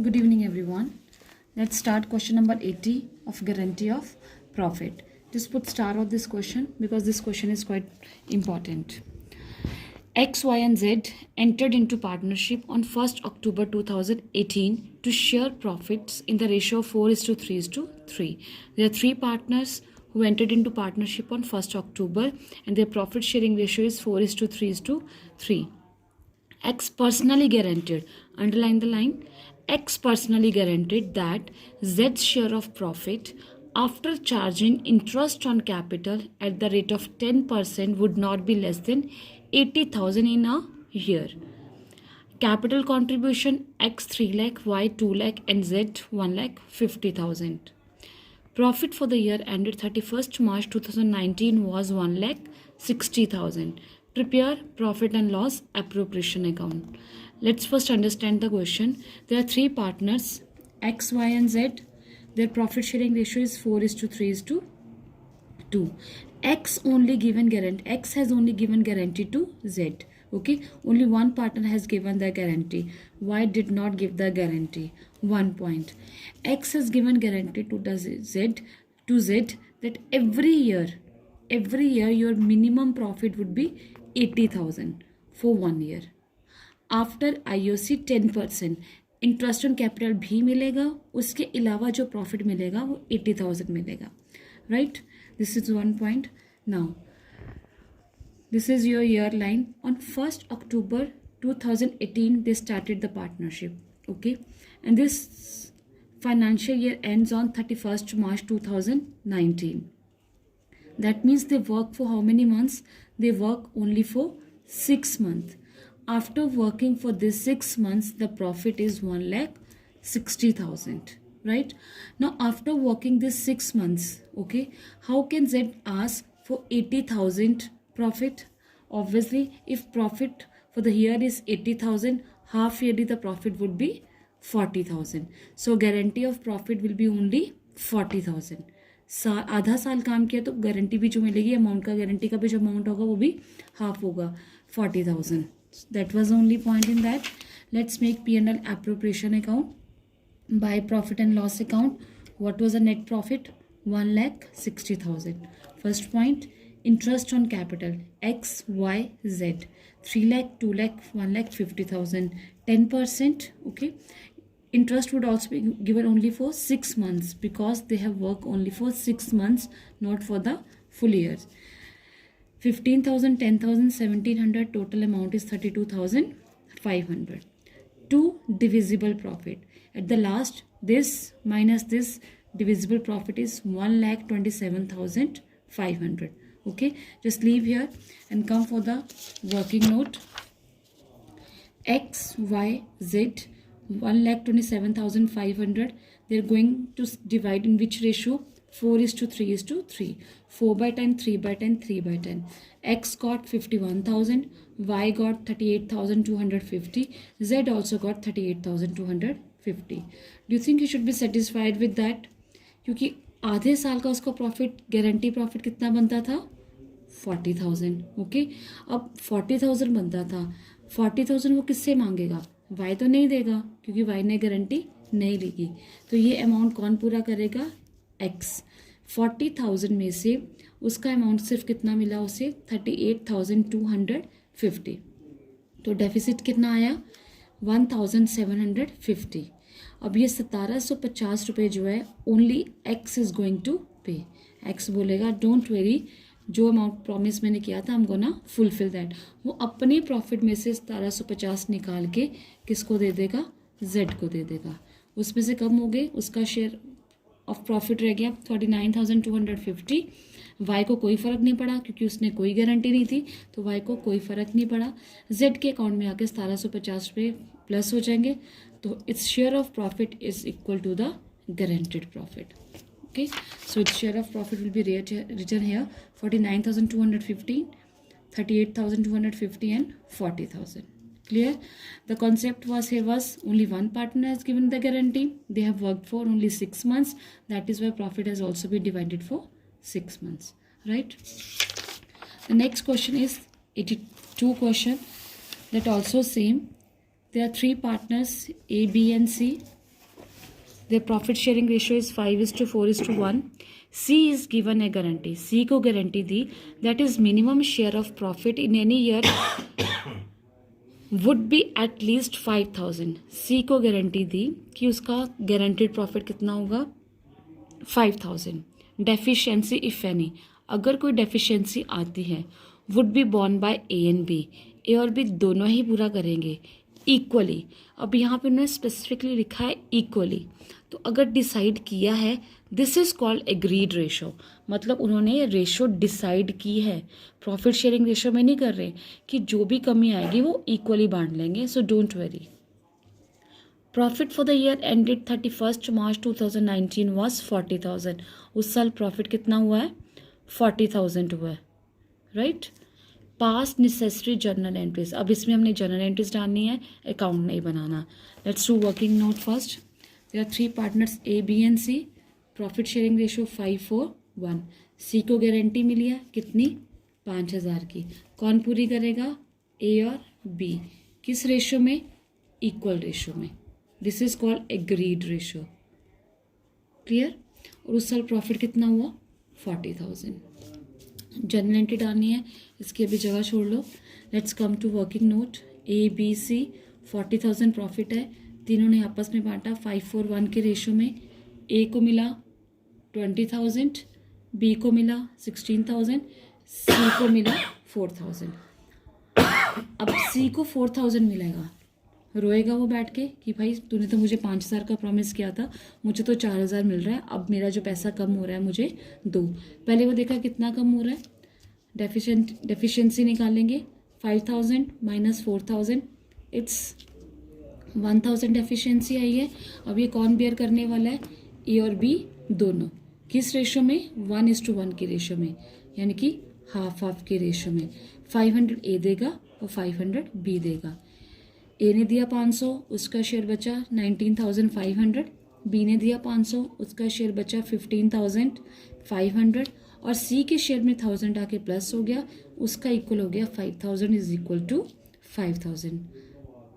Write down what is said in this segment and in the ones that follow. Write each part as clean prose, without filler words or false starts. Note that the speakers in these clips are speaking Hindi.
Good evening, everyone. Let's start question number 80 of guarantee of profit. Just put star on this question because this question is quite important. X, Y, and Z entered into partnership on 1st October 2018 to share profits in the ratio of 4:3:3. There are three partners who entered into partnership on 1st October and their profit sharing ratio is 4:3:3. X personally guaranteed, underline the line, X personally guaranteed that Z's share of profit after charging interest on capital at the rate of 10% would not be less than 80,000 in a year. Capital contribution X 3 lakh, Y 2 lakh and Z 1 lakh 50,000. Profit for the year ended 31st March 2019 was 1 lakh 60,000. Prepare profit and loss appropriation account. Let's first understand the question. There are three partners X, Y and Z. Their profit sharing ratio is 4:3:2. X has only given guarantee to Z. Okay, only one partner has given the guarantee. Y did not give the guarantee. 1 point. X has given guarantee to the Z that every year your minimum profit would be 80,000 for 1 year. After IOC 10% interest on capital भी मिलेगा, उसके अलावा जो प्रॉफिट मिलेगा वो 80,000 मिलेगा. Right, this is 1 point. Now this is your year line. On 1st October 2018 they started the partnership. Okay, and this financial year ends on 31st March 2019. That means they work for how many months? They work only for 6 months. After working for this 6 months, the profit is 1,60,000. Right? Now, after working this 6 months, okay, how can Z ask for 80,000 profit? Obviously, if profit for the year is 80,000, half yearly the profit would be 40,000. So, guarantee of profit will be only 40,000. आधा साल काम किया तो गारंटी भी जो मिलेगी अमाउंट का, गारंटी का भी जो अमाउंट होगा वो भी हाफ होगा, 40,000. That was the only point in that. Let's make P&L appropriation account. By profit and loss account, what was the net profit? 1,60,000. First point, interest on capital X, Y, Z. 3 lakh, 2 lakh, 1,50,000. 10%. Okay. Interest would also be given only for 6 months because they have worked only for 6 months, not for the full year. 15,000, 10,000, 1,700, total amount is 32,500. 2 divisible profit. At the last, this minus this divisible profit is 1,27,500. Okay, just leave here and come for the working note. X, Y, Z, 1,27,500. They're going to divide in which ratio? 4:3:3. 4 by 10, 3 by 10, 3 by 10. X got 51,000, Y got 38,250, Z also got 38,250. Do you think you should be satisfied with that? क्योंकि आधे साल का उसका प्रॉफिट, गारंटी प्रॉफिट कितना बनता था? 40,000. ओके, अब 40,000 बनता था. 40,000 वो किससे मांगेगा? Y तो नहीं देगा क्योंकि Y ने गारंटी नहीं ली. तो ये अमाउंट कौन पूरा करेगा? X. 40,000 में से उसका अमाउंट सिर्फ कितना मिला उसे? 38,250. तो डेफिसिट कितना आया? 1,750. अब ये 1,750 रुपये जो है only X is going to pay. X बोलेगा डोंट वेरी, जो अमाउंट प्रॉमिस मैंने किया था, हम गोना फुलफिल दैट. वो अपने प्रॉफिट में से 1,750 निकाल के किसको दे देगा? Z को दे देगा. उसमें से कम हो गए, उसका शेयर ऑफ प्रॉफिट रह गया 39,250. वाई को कोई फ़र्क नहीं पड़ा क्योंकि उसने कोई गारंटी नहीं थी, तो वाई को कोई फ़र्क नहीं पड़ा. जेड के अकाउंट में आके 1,750 रुपये प्लस हो जाएंगे. तो its share of profit is equal to the guaranteed profit. Okay, so its share of profit will be written here 49,250, 38,250 and 40,000. Clear? The concept was only one partner has given the guarantee. They have worked for only 6 months. That is why profit has also been divided for 6 months. Right? The next question is 82 question. That also same. There are 3 partners A, B and C. their profit sharing ratio is 5:4:1. C is given a guarantee. C को guarantee the that is minimum share of profit in any year would be at least 5,000. C को guarantee दी कि उसका guaranteed profit कितना होगा 5,000. Deficiency if any, अगर कोई deficiency आती है would be borne by A and B. A और B दोनों ही पूरा करेंगे इक्वली. अब यहाँ पे उन्होंने स्पेसिफिकली लिखा है इक्वली, तो अगर डिसाइड किया है this is called agreed ratio. मतलब उन्होंने रेशो डिसाइड की है. प्रॉफिट शेयरिंग रेशो में नहीं कर रहे कि जो भी कमी आएगी वो इक्वली बांट लेंगे. So don't very. Profit for the year ended 31 March 2019 was 40,000. उस साल प्रॉफिट कितना हुआ है 40,000 हुआ है. Right. Past necessary journal entries. अब इसमें हमने जर्नल एंट्रीज डालनी है, अकाउंट नहीं बनाना. Let's do working note first. There are 3 partners A, B and C. Profit sharing ratio 5:4:1. C को गारंटी मिली है कितनी 5,000 की. कौन पूरी करेगा A और B. किस रेशो में इक्वल रेशो में. This is called agreed ratio. Clear. और उस साल प्रॉफिट कितना हुआ 40,000. जर्नल एंट्री डालनी है, इसकी अभी जगह छोड़ लो. Let's come to working note. A, B, C 40,000 profit है. तीनों ने आपस में बांटा 5:4:1 के रेशो में. A को मिला 20,000, B को मिला 16,000, C को मिला 4,000. अब C को 4,000 मिलेगा. रोएगा वो बैठ के कि भाई तूने तो मुझे 5,000 का प्रॉमिस किया था, मुझे तो 4,000 मिल रहा है, अब मेरा जो पैसा कम हो रहा है मुझे दो. पहले वो देखा कितना कम हो रहा है. डेफिशिएंसी निकालेंगे. 5,000 माइनस 4,000 इट्स 1,000 डेफिशिएंसी आई है. अब ये कौन बेयर करने वाला है ए और बी दोनों. किस रेशो में 1:1 के रेशो में, यानी कि हाफ के रेशो में. 500 ए देगा और 500 बी देगा. ए ने दिया 500, उसका शेयर बचा 19,500. बी ने दिया 500, उसका शेयर बचा 15,500. और सी के शेयर में 1,000 आके प्लस हो गया, उसका इक्वल हो गया 5,000 इज इक्वल टू 5,000.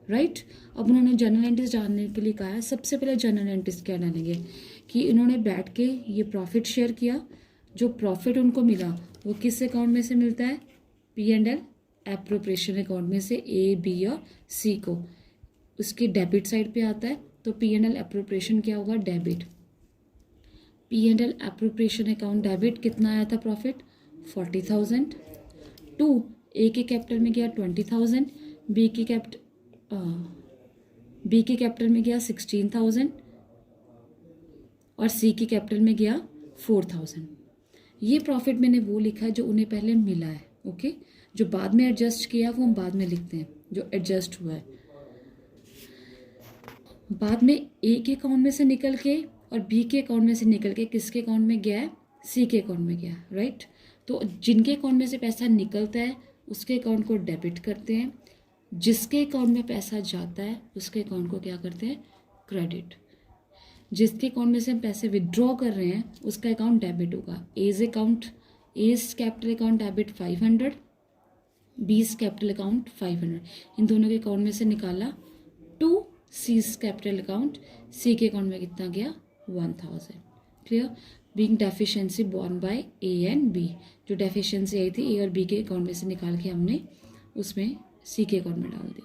राइट. अब उन्होंने जर्नल एंट्रीज डालने के लिए कहा है. सबसे पहले जर्नल एंट्रीज क्या डालेंगे कि इन्होंने बैठ के ये प्रॉफिट शेयर किया. जो प्रॉफिट उनको मिला वो किस अकाउंट में से मिलता है P&L एप्रोप्रिएशन अकाउंट में से. A, B और C को उसकी डेबिट साइड पे आता है, तो P&L एप्रोप्रिएशन क्या होगा debit. P&L appropriation account debit कितना आया था प्रॉफिट 40,000. टू A के कैपिटल में गया 20,000, B के कैपिटल में गया 16,000 और C के कैपिटल में गया 4,000. ये प्रॉफिट मैंने वो लिखा है जो उन्हें पहले मिला है. ओके. जो बाद में एडजस्ट किया वो हम बाद में लिखते हैं जो एडजस्ट हुआ है. बाद में ए के अकाउंट में से निकल के और बी के अकाउंट में से निकल के किसके अकाउंट में गया है सी के अकाउंट में गया. राइट. तो जिनके अकाउंट में से पैसा निकलता है उसके अकाउंट को डेबिट करते हैं. जिसके अकाउंट में पैसा जाता है उसके अकाउंट को क्या करते हैं क्रेडिट. जिसके अकाउंट में से हम पैसे विड्रॉ कर रहे हैं उसका अकाउंट डेबिट होगा. एज कैपिटल अकाउंट डेबिट 500, बीस कैपिटल अकाउंट 500. इन दोनों के अकाउंट में से निकाला. To C's capital account, C के अकाउंट में कितना गया 1,000. Clear. Being deficiency borne by A and B. जो डेफिशिएंसी आई थी ए और बी के अकाउंट में से निकाल के हमने उसमें सी के अकाउंट में डाल दी.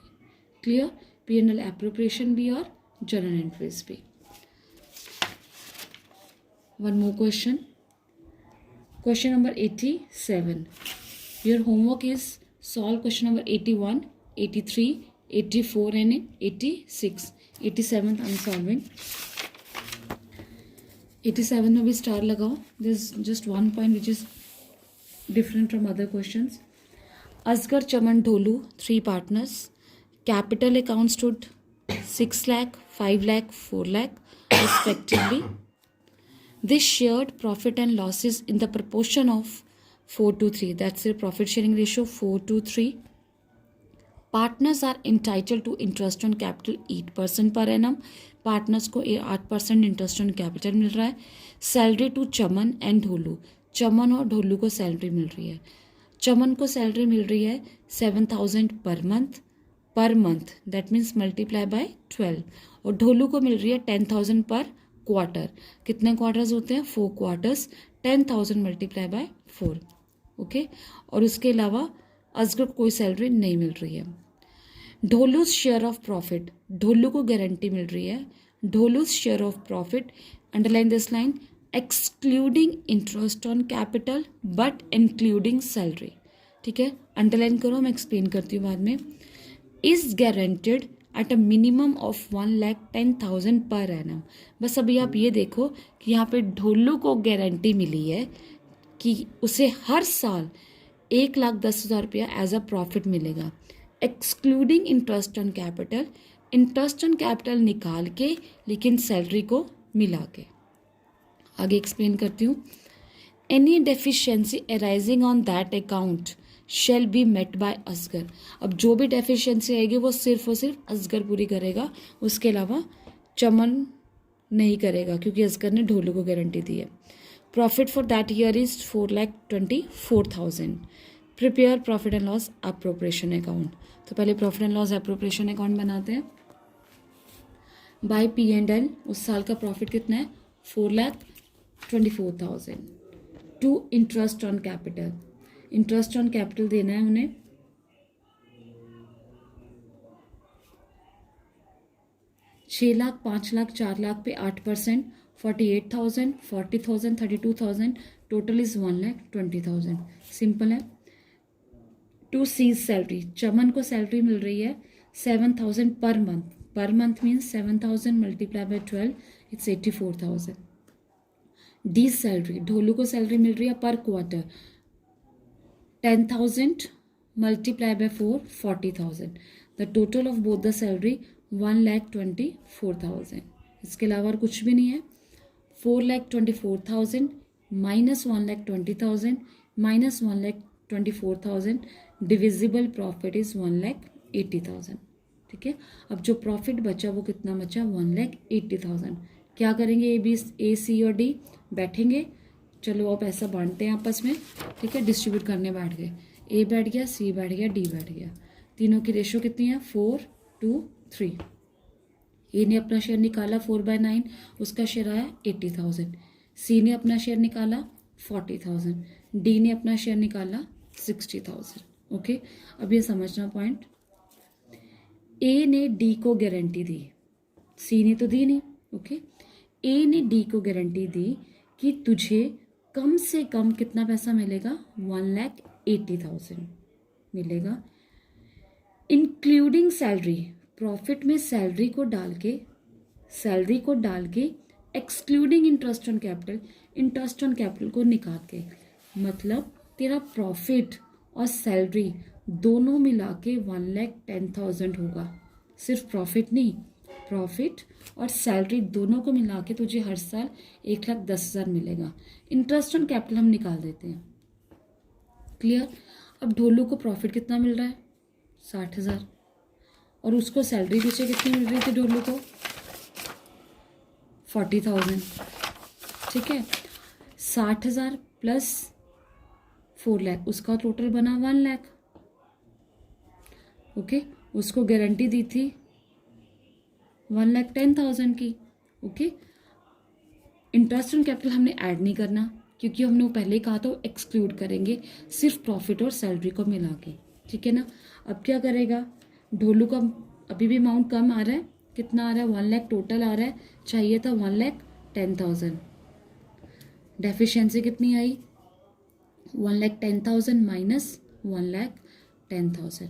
क्लियर. P&L एप्रोप्रिएशन भी और जर्नल एंट्रीज भी. One more question. Question number 87. Your homework is solve question number 81, 83, 84 and 86. 87th I'm solving. 87 में भी स्टार लगाओ. There's just one point which is different from other questions. Asghar, Chaman, Dholu, 3 partners. Capital account stood 6 lakh, 5 lakh, 4 lakh respectively. They shared profit and losses in the proportion of 4:3. That's the profit sharing ratio 4:3. Partners are entitled to interest on capital 8% per annum. Partners को 8% interest on capital मिल रहा है. Salary to Chaman and Dholu. चमन और ढोलू को सैलरी मिल रही है. चमन को सैलरी मिल रही है 7,000 per month. That means multiply by 12. और ढोलू को मिल रही है 10,000 पर क्वार्टर। कितने क्वार्टर्स होते हैं? 4 क्वार्टर्स। 10,000 multiply by 4। ओके, और उसके अलावा असगर को कोई सैलरी नहीं मिल रही है। Dholu's share of profit, Dholu को गारंटी मिल रही है। Dholu's share of profit, underline this line, excluding interest on capital but including salary. ठीक है, अंडरलाइन करो, मैं एक्सप्लेन करती हूँ बाद में। Is guaranteed at a minimum of 1,10,000 per annum. बस अभी आप ये देखो कि यहाँ पे ढोलू को गारंटी मिली है कि उसे हर साल 1,10,000 रुपया एज अ प्रॉफिट मिलेगा, excluding interest on capital, interest on capital निकाल के लेकिन सैलरी को मिला के। आगे एक्सप्लेन करती हूँ। Any deficiency arising on that account shall be met by Asgar. अब जो भी डेफिशिएंसी आएगी वो सिर्फ और सिर्फ असगर पूरी करेगा, उसके अलावा चमन नहीं करेगा, क्योंकि असगर ने ढोलू को गारंटी दी है। Profit for that year is 4,24,000। Prepare profit and loss appropriation account. तो पहले profit and loss appropriation account बनाते हैं। बाय P&L उस साल का प्रॉफिट कितना है? 4,24,000। To interest on capital, interest on capital देना है उन्हें 6 लाख, 5 लाख, 4 लाख पे 8%, 48,000, 40,000, 32,000, टोटल इज 1,20,000। सिंपल है। टू सीज सैलरी, चमन को सैलरी मिल रही है 7,000 per month. Per month means 7,000 multiply by 12, it's 84,000। D salary, Dholu को सैलरी मिल रही है per quarter 10,000 multiply by 4, 40,000। The total of both the salary 1,24,000। इसके अलावा और कुछ भी नहीं है। 4,24,000 minus 1,20,000 minus 1,24,000, divisible profit is 1,80,000। ठीक है, अब जो प्रॉफिट बचा वो कितना बचा? 1,80,000। क्या करेंगे? ए सी और डी बैठेंगे, चलो अब पैसा बांटते हैं आपस में। ठीक है, डिस्ट्रीब्यूट करने बैठ गए। ए बैठ गया, सी बैठ गया, डी बैठ गया। तीनों की रेशो कितनी है? 4:3। ए ने अपना शेयर निकाला 4/9, उसका शेयर आया 80,000। सी ने अपना शेयर निकाला 40,000। डी ने अपना शेयर निकाला 60,000। ओके, अब ये समझना पॉइंट। ए ने डी को गारंटी दी, सी ने तो दी नहीं। ओके, ए ने डी को गारंटी दी कि तुझे कम से कम कितना पैसा मिलेगा? 1,80,000 मिलेगा, इंक्लूडिंग सैलरी। प्रॉफिट में सैलरी को डाल के excluding interest on capital, interest on capital को निकाल के। मतलब तेरा प्रॉफिट और सैलरी दोनों मिला के 1,10,000 होगा। सिर्फ प्रॉफिट नहीं, प्रॉफिट और सैलरी दोनों को मिला के तुझे हर साल 1,10,000 मिलेगा। इंटरेस्ट ऑन कैपिटल हम निकाल देते हैं। क्लियर? अब ढोलू को प्रॉफिट कितना मिल रहा है? 60,000, और उसको सैलरी पीछे कितनी मिल रही थी ढोलू को? 40,000। ठीक है, 60,000 प्लस 4 लाख, उसका टोटल बना 1 लाख। ओके, उसको गारंटी दी थी 1,10,000 की। ओके, इंटरेस्ट ऑन कैपिटल हमने ऐड नहीं करना, क्योंकि हमने वो पहले कहा था एक्सक्लूड करेंगे, सिर्फ प्रॉफिट और सैलरी को मिला के। ठीक है ना? अब क्या करेगा? ढोलू का अभी भी अमाउंट कम आ रहा है। कितना आ रहा है? 1 लाख टोटल आ रहा है, चाहिए था 1,10,000। डेफिशिएंसी कितनी आई? 1,10,000 minus 1,10,000।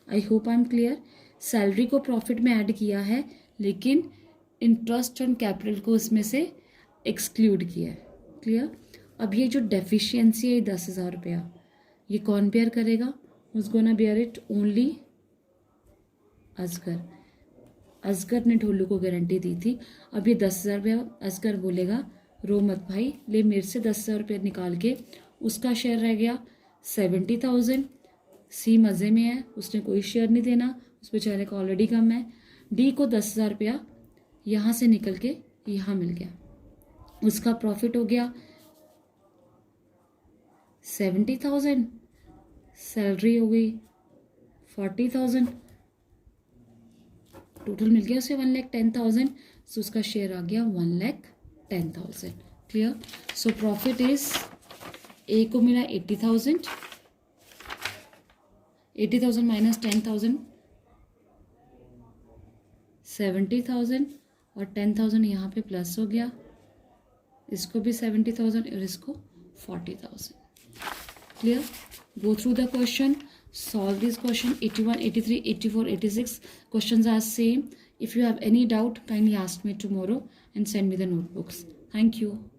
I hope I am clear. Salary को प्रॉफिट में ऐड किया है, लेकिन इंटरेस्ट ऑन कैपिटल को उसमें से एक्सक्लूड किया है। क्लियर? अब ये जो डेफिशिएंसी है 10,000 रुपया, ये कौन बेयर करेगा? उस gonna bear it only Asgar. Asgar ने ढोलू को गारंटी दी थी। अब ये 10,000 रुपया असगर बोलेगा रो मत भाई, ले मेरे से 10,000 रुपये निकाल के। उसका शेयर रह गया 70,000। सी मज़े में है, उसने कोई शेयर नहीं देना, उस बेचारे का ऑलरेडी कम है। डी को 10,000 रुपया यहाँ से निकल के यहाँ मिल गया, उसका प्रॉफिट हो गया 70,000, सैलरी हो गई 40,000, टोटल मिल गया उसे 1,10,000। सो उसका शेयर आ गया 1,10,000। 10,000. Clear? So profit is A को मिला 80,000. 80,000 minus 10,000 70,000 और 10,000 यहाँ पे प्लस हो गया. इसको भी 70,000 और इसको 40,000. Clear? Go through the question. Solve this question. 81, 83, 84, 86 questions are same. If you have any doubt, kindly ask me tomorrow and send me the notebooks. Thank you.